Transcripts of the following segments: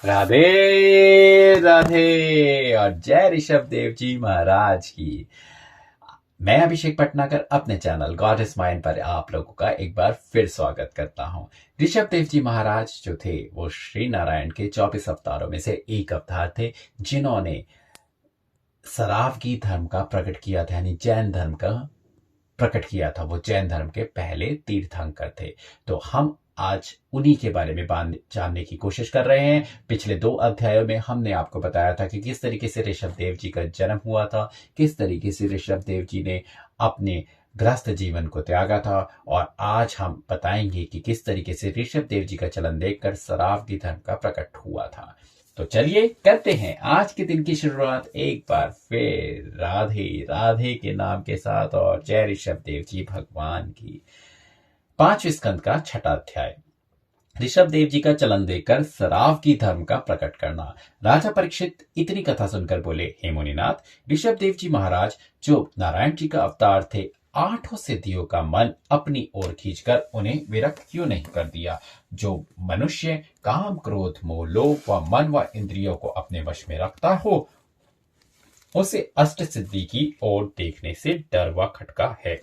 राधे राधे और जय ऋषभ देव जी महाराज की। मैं अभिषेक पटनाकर अपने चैनल गॉड इज माइंड पर आप लोगों का एक बार फिर स्वागत करता हूं। ऋषभ देव जी महाराज जो थे वो श्री नारायण के 24 अवतारों में से एक अवतार थे, जिन्होंने सरावगी धर्म का प्रकट किया था, यानी जैन धर्म का प्रकट किया था। वो जैन धर्म के पहले तीर्थंकर थे। तो हम आज उन्हीं के बारे में जानने की कोशिश कर रहे हैं। पिछले 2 अध्यायों में हमने आपको बताया था कि किस तरीके से ऋषभ देव जी का जन्म हुआ था, किस तरीके से ऋषभ देव जी ने अपने गृहस्थ जीवन को त्यागा था, और आज हम बताएंगे कि किस तरीके से ऋषभ देव जी का चलन देखकर सरावगी धर्म का प्रकट हुआ था। तो चलिए करते हैं आज के दिन की शुरुआत एक बार फिर राधे राधे के नाम के साथ और जय ऋषभ देव जी भगवान की। 5वें स्कंद का 6वां अध्याय। ऋषभ देव जी का चलन देखकर सरावगी धर्म का प्रकट करना। राजा परीक्षित इतनी कथा सुनकर बोले, हे मुनिनाथ, ऋषभ देव जी महाराज जो नारायण जी का अवतार थे, 8 सिद्धियों का मन अपनी ओर खींचकर उन्हें विरक्त क्यों नहीं कर दिया। जो मनुष्य काम क्रोध मोह लोभ व मन व इंद्रियों को अपने वश में रखता हो, उसे अष्ट सिद्धि की ओर देखने से डर व खटका है।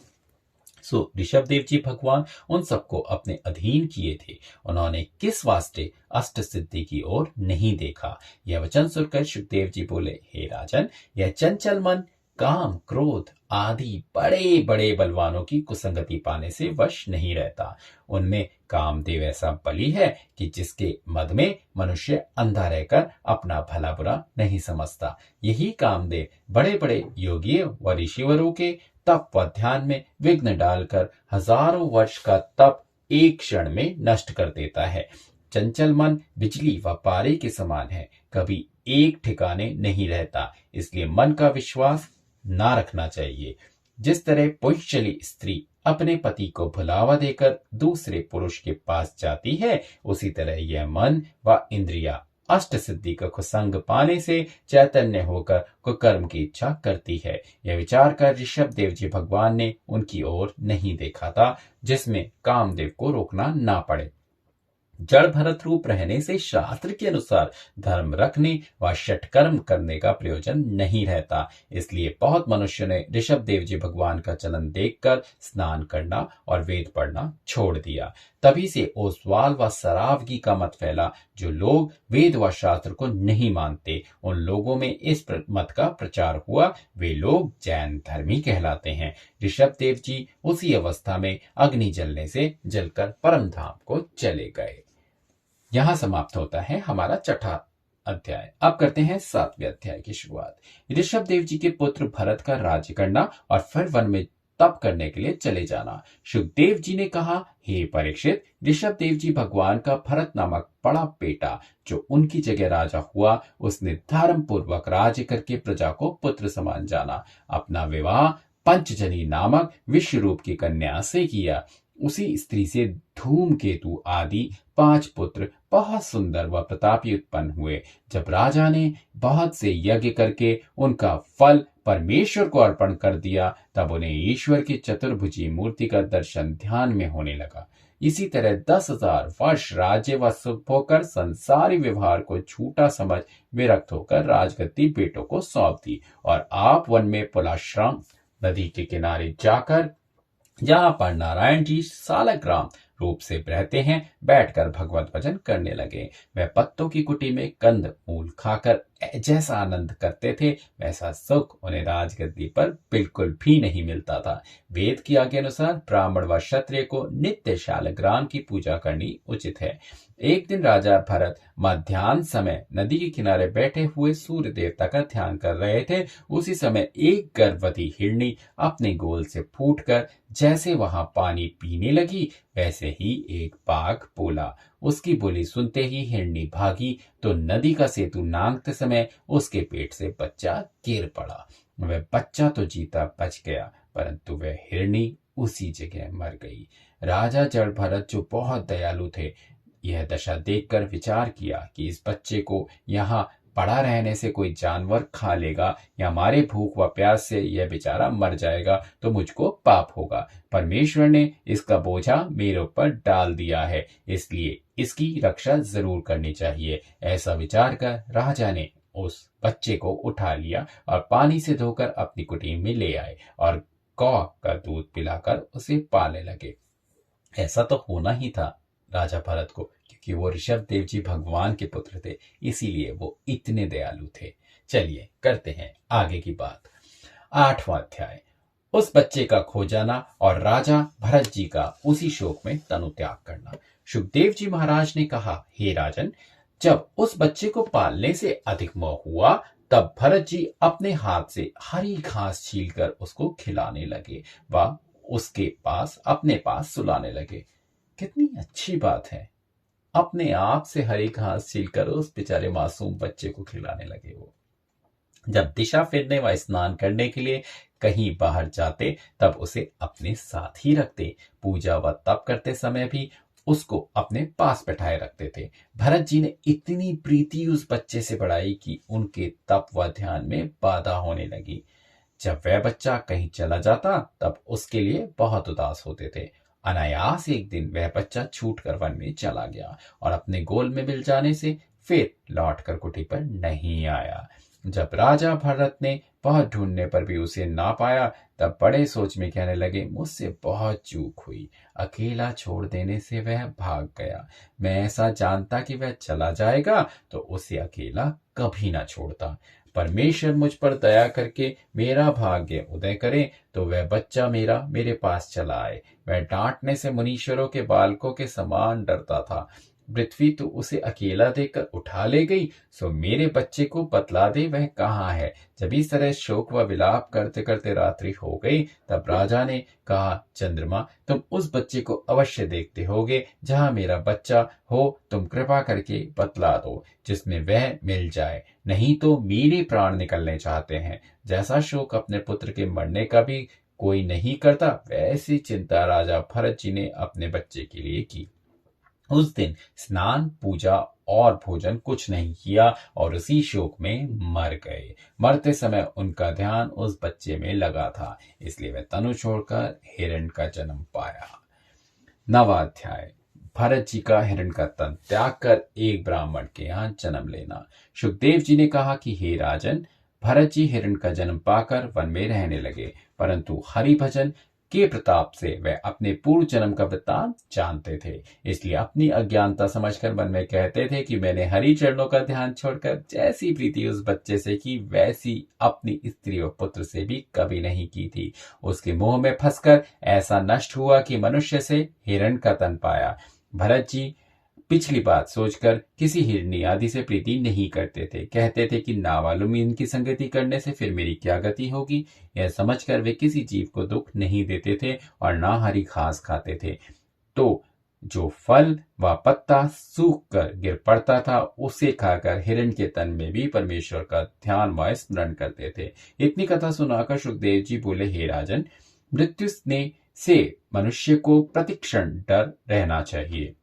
सो ऋषभ देव जी भगवान उन सबको अपने अधीन किए थे। उन्होंने किस वास्ते अष्ट सिद्धि की ओर नहीं देखा। यह वचन सुनकर सुखदेव जी बोले, हे राजन, यह चंचल मन काम क्रोध आदि बड़े बड़े बलवानों की कुसंगति पाने से वश नहीं रहता। उनमें कामदेव ऐसा बली है कि जिसके मद में मनुष्य अंधा रहकर अपना भला बुरा नहीं समझता। यही कामदेव बड़े बड़े योगी व ऋषिवरों के तप व ध्यान में विघ्न डालकर हजारों वर्ष का तप एक क्षण में नष्ट कर देता है। चंचल मन बिजली व पारे के समान है, कभी एक ठिकाने नहीं रहता। इसलिए मन का विश्वास ना रखना चाहिए। जिस तरह पुंसचली स्त्री अपने पति को भुलावा देकर दूसरे पुरुष के पास जाती है, उसी तरह यह मन व इंद्रिया अष्ट सिद्धि का कुसंग पाने से चैतन्य होकर कुकर्म की इच्छा करती है। यह विचार कर ऋषभ देव जी भगवान ने उनकी ओर नहीं देखा था, जिसमें कामदेव को रोकना ना पड़े। जड़ भरत रूप रहने से शास्त्र के अनुसार धर्म रखने व षटकर्म करने का प्रयोजन नहीं रहता। इसलिए बहुत मनुष्य ने ऋषभ देव जी भगवान का चलन देखकर स्नान करना और वेद पढ़ना छोड़ दिया। तभी से ओसवाल व सरावगी का मत फैला। जो लोग वेद व शास्त्र को नहीं मानते, उन लोगों में इस मत का प्रचार हुआ। वे लोग जैन धर्मी कहलाते हैं। ऋषभ देव जी उसी अवस्था में अग्नि जलने से जलकर परम धाम को चले गए। यहां समाप्त होता है हमारा 6वां अध्याय। अब करते हैं 7वें अध्याय की शुरुआत। ऋषभ देव जी के पुत्र भरत का राज्य करना और फिर वन में तप करने के लिए चले जाना। सुखदेव जी ने कहा, हे परीक्षित, ऋषभ देव जी भगवान का भरत नामक बड़ा बेटा जो उनकी जगह राजा हुआ, उसने धर्म पूर्वक राज्य करके प्रजा को पुत्र समान जाना। अपना विवाह पंचजनी नामक विश्व रूप की कन्या से किया। उसी स्त्री से धूमकेतु आदि 5 पुत्र बहुत सुंदर व प्रतापी उत्पन्न हुए। जब राजा ने बहुत से यज्ञ करके उनका फल परमेश्वर को अर्पण कर दिया, तब उन्हें ईश्वर की चतुर्भुजी मूर्ति का दर्शन ध्यान में होने लगा। इसी तरह 10,000 वर्ष राज्य व सुख होकर संसारी व्यवहार को झूठा समझ विरक्त होकर राजगद्दी बेटों को सौंप दी, और आप वन में पुलाश्रम नदी के किनारे जाकर, जहां पर नारायण जी सालग्राम रूप से रहते हैं, बैठकर भगवत भजन करने लगे। वह पत्तों की कुटी में कंद मूल खाकर जैसा आनंद करते थे, वैसा सुख उन्हें राजगद्दी पर बिल्कुल भी नहीं मिलता था। वेद की आज्ञा अनुसार ब्राह्मण व क्षत्रिय को नित्य शालग्राम की पूजा करनी उचित है। एक दिन राजा भरत मध्याह्न समय नदी के किनारे बैठे हुए सूर्य देवता का ध्यान कर रहे थे। उसी समय एक गर्भवती हिरणी अपने गोल से फूटकर जैसे वहां पानी पीने लगी, वैसे ही एक बाघ बोला। उसकी बोली सुनते ही हिरणी भागी तो नदी का सेतु नांगते समय उसके पेट से बच्चा गिर पड़ा। वह बच्चा तो जीता बच गया, परंतु वह हिरणी उसी जगह मर गई। राजा जड़ भरत जो बहुत दयालु थे, यह दशा देखकर विचार किया कि इस बच्चे को यहाँ पड़ा रहने से कोई जानवर खा लेगा या हमारे भूख व प्यास से यह बेचारा मर जाएगा तो मुझको पाप होगा। परमेश्वर ने इसका बोझा मेरे ऊपर डाल दिया है, इसलिए इसकी रक्षा जरूर करनी चाहिए। ऐसा विचार कर राजा ने उस बच्चे को उठा लिया और पानी से धोकर अपनी कुटीर में ले आए और गौ का दूध पिलाकर उसे पालने लगे। ऐसा तो होना ही था राजा भरत को, क्योंकि वो ऋषभ देव जी भगवान के पुत्र थे, इसीलिए वो इतने दयालु थे। चलिए करते हैं आगे की बात। 8वां अध्याय, उस बच्चे का खो जाना और राजा भरत जी का उसी शोक में तनु त्याग करना। सुखदेव जी महाराज ने कहा, हे राजन, जब उस बच्चे को पालने से अधिक मोह हुआ तब भरत जी अपने हाथ से हरी घास छीलकर उसको खिलाने लगे व उसके पास अपने पास सुलाने लगे। कितनी अच्छी बात है, अपने आप से हरी घास छीलकर उस बेचारे मासूम बच्चे को खिलाने लगे। वो जब दिशा फिरने व स्नान करने के लिए कहीं बाहर जाते तब उसे अपने साथ ही रखते। पूजा व तप करते समय भी उसको अपने पास बैठाए रखते थे। भरत जी ने इतनी प्रीति उस बच्चे से बढ़ाई कि उनके तप व ध्यान में बाधा होने लगी। जब वह बच्चा कहीं चला जाता तब उसके लिए बहुत उदास होते थे। अनायास एक दिन वह बच्चा छूटकर वन में चला गया और अपने गोल में मिल जाने से फिर लौटकर कुटी पर नहीं आया। जब राजा भरत ने बहुत ढूंढने पर भी उसे ना पाया तब बड़े सोच में कहने लगे, मुझसे बहुत चूक हुई, अकेला छोड़ देने से वह भाग गया। मैं ऐसा जानता कि वह चला जाएगा तो उसे अकेला कभी ना छोड़ता। परमेश्वर मुझ पर दया करके मेरा भाग्य उदय करे तो वह बच्चा मेरे पास चला आए। वह डांटने से मुनीश्वरों के बालकों के समान डरता था। पृथ्वी तो उसे अकेला देकर उठा ले गई, सो मेरे बच्चे को बतला दे वह कहाँ है। जब इस तरह शोक व विलाप करते करते रात्रि हो गई तब राजा ने कहा, चंद्रमा, तुम उस बच्चे को अवश्य देखते होगे, जहाँ मेरा बच्चा हो तुम कृपा करके बतला दो, जिसमें वह मिल जाए, नहीं तो मेरे प्राण निकलने चाहते हैं। जैसा शोक अपने पुत्र के मरने का भी कोई नहीं करता, वैसी चिंता राजा भरत जी ने अपने बच्चे के लिए की। उस दिन स्नान, पूजा और भोजन कुछ नहीं किया और उसी शोक में मर गए। मरते समय उनका ध्यान उस बच्चे में लगा था, इसलिए वे तनु छोड़कर हिरण का जन्म पाया। 9वां अध्याय, भरत जी का हिरण का तन त्याग कर एक ब्राह्मण के यहाँ जन्म लेना। सुखदेव जी ने कहा कि हे राजन, भरत जी हिरण का जन्म पाकर वन में रहने लगे, परंतु हरि भजन के प्रताप से वह अपने पूर्व जन्म का वृत्तांत जानते थे, इसलिए अपनी अज्ञानता समझकर मन में कहते थे कि मैंने हरि चरणों का ध्यान छोड़कर जैसी प्रीति उस बच्चे से की वैसी अपनी स्त्री और पुत्र से भी कभी नहीं की थी। उसके मोह में फंसकर ऐसा नष्ट हुआ कि मनुष्य से हिरण का तन पाया। भरत जी पिछली बात सोचकर किसी हिरनी आदि से प्रीति नहीं करते थे। कहते थे कि नामालूम इनकी संगति करने से फिर मेरी क्या गति होगी। यह समझकर वे किसी जीव को दुख नहीं देते थे और ना हरी घास खाते थे, तो जो फल व पत्ता सूख कर गिर पड़ता था उसे खाकर हिरण के तन में भी परमेश्वर का ध्यान व स्मरण करते थे। इतनी कथा सुनाकर सुखदेव जी बोले, हे राजन, मृत्यु से मनुष्य को प्रतिक्षण डर रहना चाहिए,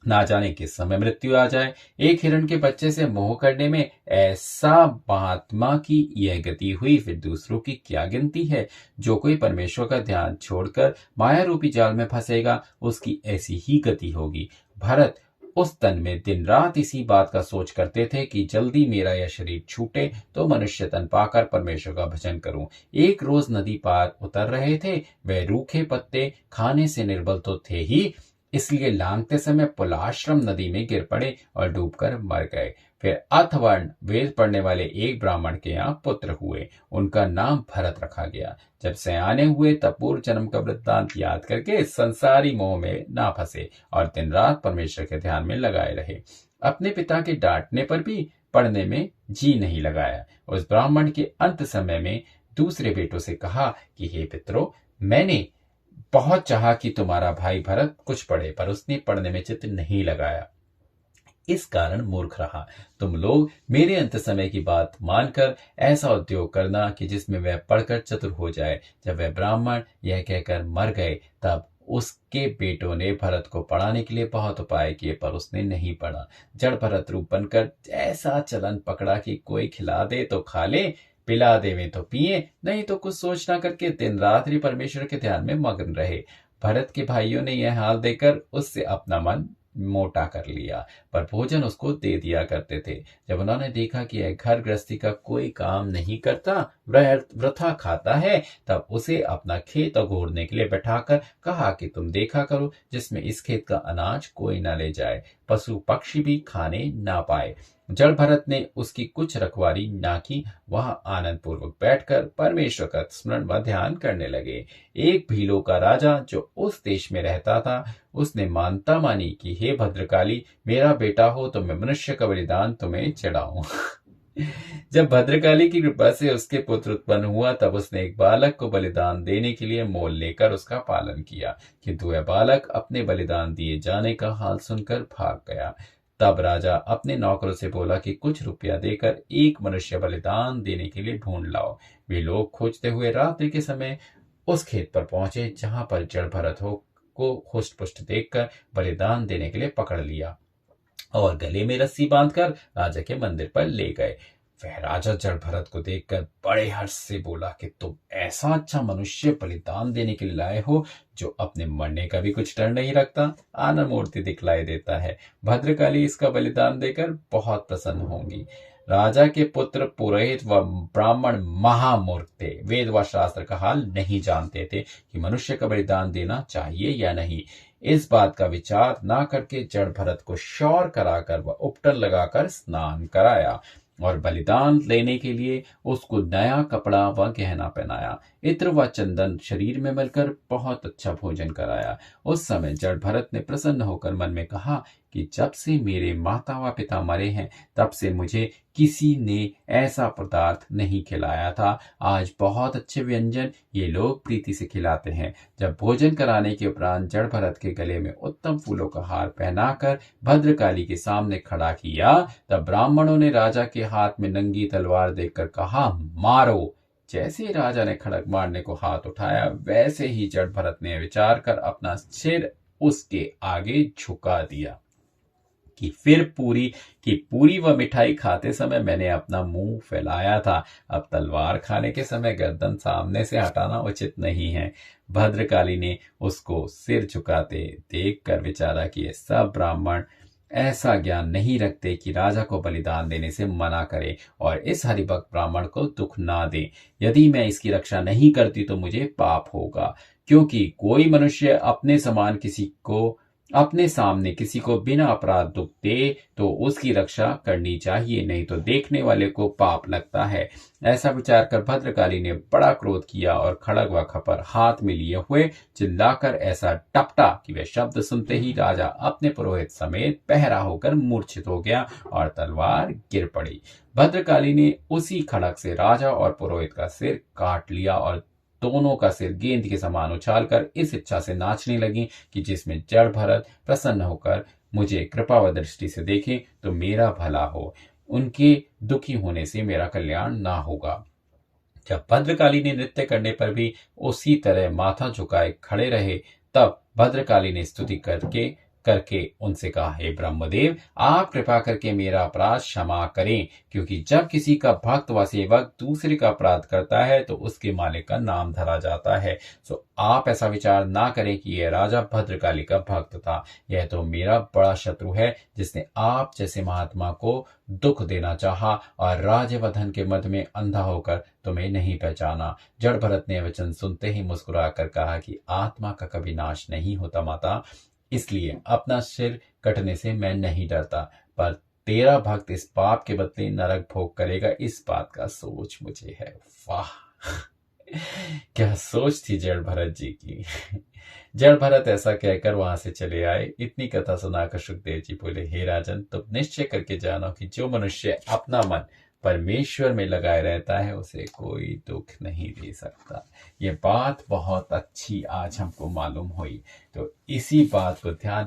ना जाने किस समय मृत्यु आ जाए। एक हिरण के बच्चे से मोह करने में ऐसा महात्मा की यह गति हुई, फिर दूसरों की क्या गिनती है। जो कोई परमेश्वर का ध्यान छोड़कर माया रूपी जाल में फंसेगा उसकी ऐसी ही गति होगी। भरत उस तन में दिन रात इसी बात का सोच करते थे कि जल्दी मेरा यह शरीर छूटे तो मनुष्य तन पाकर परमेश्वर का भजन करूं। एक रोज नदी पार उतर रहे थे। वह रूखे पत्ते खाने से निर्बल तो थे ही, इसलिए लांघते समय पुलाश्रम नदी में गिर पड़े और डूबकर मर गए। फिर अथवर्ण वेद पढ़ने वाले एक ब्राह्मण के यहाँ पुत्र हुए, उनका नाम भरत रखा गया। जब सयाने हुए तब पूर्व जन्म का वृत्तांत याद करके संसारी मोह में ना फंसे और दिन रात परमेश्वर के ध्यान में लगाए रहे। अपने पिता के डांटने पर भी पढ़ने में जी नहीं लगाया। उस ब्राह्मण के अंत समय में दूसरे बेटों से कहा कि हे पितरों, मैंने बहुत चाहा कि तुम्हारा भाई भरत कुछ पढ़े, पर उसने पढ़ने में चित्त नहीं लगाया, इस कारण मूर्ख रहा। तुम लोग मेरे अंत समय की बात मानकर ऐसा उद्योग करना कि जिसमें वह पढ़कर चतुर हो जाए। जब वह ब्राह्मण यह कहकर मर गए तब उसके बेटों ने भरत को पढ़ाने के लिए बहुत उपाय किए, पर उसने नहीं पढ़ा। जड़ भरत रूप बनकर ऐसा चलन पकड़ा कि कोई खिला दे तो खा ले, पिला देवे तो पिए, नहीं तो कुछ सोच ना करके दिन रात्रि परमेश्वर के ध्यान में मग्न रहे। भरत के भाइयों ने यह हाल देकर उससे अपना मन मोटा कर लिया, पर भोजन उसको दे दिया करते थे। जब उन्होंने देखा कि यह घर गृहस्थी का कोई काम नहीं करता, वृथा खाता है, तब उसे अपना खेत अगोरने के लिए बैठाकर कहा कि तुम देखा करो जिसमें इस खेत का अनाज कोई न ले जाए, पशु पक्षी भी खाने ना पाए। जड़ भरत ने उसकी कुछ रखवारी ना की, वह आनंद पूर्वक बैठकर परमेश्वर का स्मरण व ध्यान करने लगे। एक भीलों का राजा जो उस देश में रहता था, उसने मानता मानी कि हे भद्रकाली, मेरा बेटा हो तो मैं मनुष्य का बलिदान तुम्हें चढ़ाऊं। जब भद्रकाली की कृपा से उसके पुत्र उत्पन्न हुआ, तब उसने एक बालक को बलिदान देने के लिए मोल लेकर उसका पालन किया, किंतु वह बालक अपने बलिदान दिए जाने का हाल सुनकर भाग गया। तब राजा अपने नौकरों से बोला कि कुछ रुपया देकर एक मनुष्य बलिदान देने के लिए ढूंढ लाओ। वे लोग खोजते हुए रात्रि के समय उस खेत पर पहुंचे जहां पर जड़ भरत को हुष्ट पुष्ट देखकर बलिदान देने के लिए पकड़ लिया और गले में रस्सी बांधकर राजा के मंदिर पर ले गए। वह राजा जड़ भरत को देखकर बड़े हर्ष से बोला कि तुम ऐसा अच्छा मनुष्य बलिदान देने के लिए लाए हो जो अपने मरने का भी कुछ डर नहीं रखता, आनंद मूर्ति दिखलाई देता है। भद्रकाली इसका बलिदान देकर बहुत प्रसन्न होंगी। राजा के पुत्र पुरोहित व ब्राह्मण महामूर्ख थे, वेद व शास्त्र का हाल नहीं जानते थे कि मनुष्य का बलिदान देना चाहिए या नहीं। इस बात का विचार ना करके जड़ भरत को शौर कराकर व उपटन लगाकर स्नान कराया और बलिदान लेने के लिए उसको नया कपड़ा व गहना पहनाया, इत्र व चंदन शरीर में मिलकर बहुत अच्छा भोजन कराया। उस समय जड़ भरत ने प्रसन्न होकर मन में कहा कि जब से मेरे माता व पिता मरे हैं, तब से मुझे किसी ने ऐसा पदार्थ नहीं खिलाया था। आज बहुत अच्छे व्यंजन ये लोग प्रीति से खिलाते हैं। जब भोजन कराने के उपरांत जड़ भरत के गले में उत्तम फूलों का हार पहनाकर भद्रकाली के सामने खड़ा किया, तब ब्राह्मणों ने राजा के हाथ में नंगी तलवार देखकर कहा, मारो। जैसे ही राजा ने खड़ग मारने को हाथ उठाया, वैसे ही जड़ भरत ने विचार कर अपना सिर उसके आगे झुका दिया कि फिर पूरी व मिठाई खाते समय मैंने अपना मुंह फैलाया था, अब तलवार खाने के समय गर्दन सामने से हटाना उचित नहीं है। भद्रकाली ने उसको सिर झुकाते देखकर विचारा कि ये सब ब्राह्मण ऐसा ज्ञान नहीं रखते कि राजा को बलिदान देने से मना करे और इस हरिभक्त ब्राह्मण को दुख ना दे। यदि मैं इसकी रक्षा नहीं करती तो मुझे पाप होगा, क्योंकि कोई मनुष्य अपने सामने किसी को बिना अपराध दुख दे तो उसकी रक्षा करनी चाहिए, नहीं तो देखने वाले को पाप लगता है। ऐसा विचार कर भद्रकाली ने बड़ा क्रोध किया और खड़ग व खपर हाथ में लिए हुए चिल्लाकर ऐसा टपटा कि वह शब्द सुनते ही राजा अपने पुरोहित समेत बहरा होकर मूर्छित हो गया और तलवार गिर पड़ी। भद्रकाली ने उसी खड़ग से राजा और पुरोहित का सिर काट लिया और दोनों का सिर गेंद के समान उछालकर इस इच्छा से नाचने लगी कि जिसमें जड़ भरत प्रसन्न होकर मुझे कृपा व दृष्टि से देखे तो मेरा भला हो, उनके दुखी होने से मेरा कल्याण ना होगा। जब भद्रकाली ने नृत्य करने पर भी उसी तरह माथा झुकाए खड़े रहे, तब भद्रकाली ने स्तुति करके उनसे कहा, हे ब्रह्मदेव, आप कृपा करके मेरा अपराध क्षमा करें, क्योंकि जब किसी का भक्त व सेवक दूसरे का अपराध करता है तो उसके मालिक का नाम धरा जाता है। सो आप ऐसा विचार ना करें कि यह राजा भद्रकाली का भक्त था। यह तो मेरा बड़ा शत्रु है, जिसने आप जैसे महात्मा को दुख देना चाहा और राज्य व धन के मद में अंधा होकर तुम्हें नहीं पहचाना। जड़ भरत ने वचन सुनते ही मुस्कुराकर कहा कि आत्मा का कभी नाश नहीं होता माता, इसलिए अपना सिर कटने से मैं नहीं डरता, पर तेरा भक्त इस पाप के बदले नरक भोग करेगा, इस बात का सोच मुझे है। वाह, क्या सोच थी जड़ भरत जी की। जड़ भरत ऐसा कहकर वहां से चले आए। इतनी कथा सुनाकर सुखदेव जी बोले, हे राजन, तुम निश्चय करके जानो कि जो मनुष्य अपना मन परमेश्वर में लगाए रहता है उसे कोई दुख नहीं दे सकता। ये बात बहुत अच्छी आज हमको मालूम हुई, तो इसी बात को ध्यान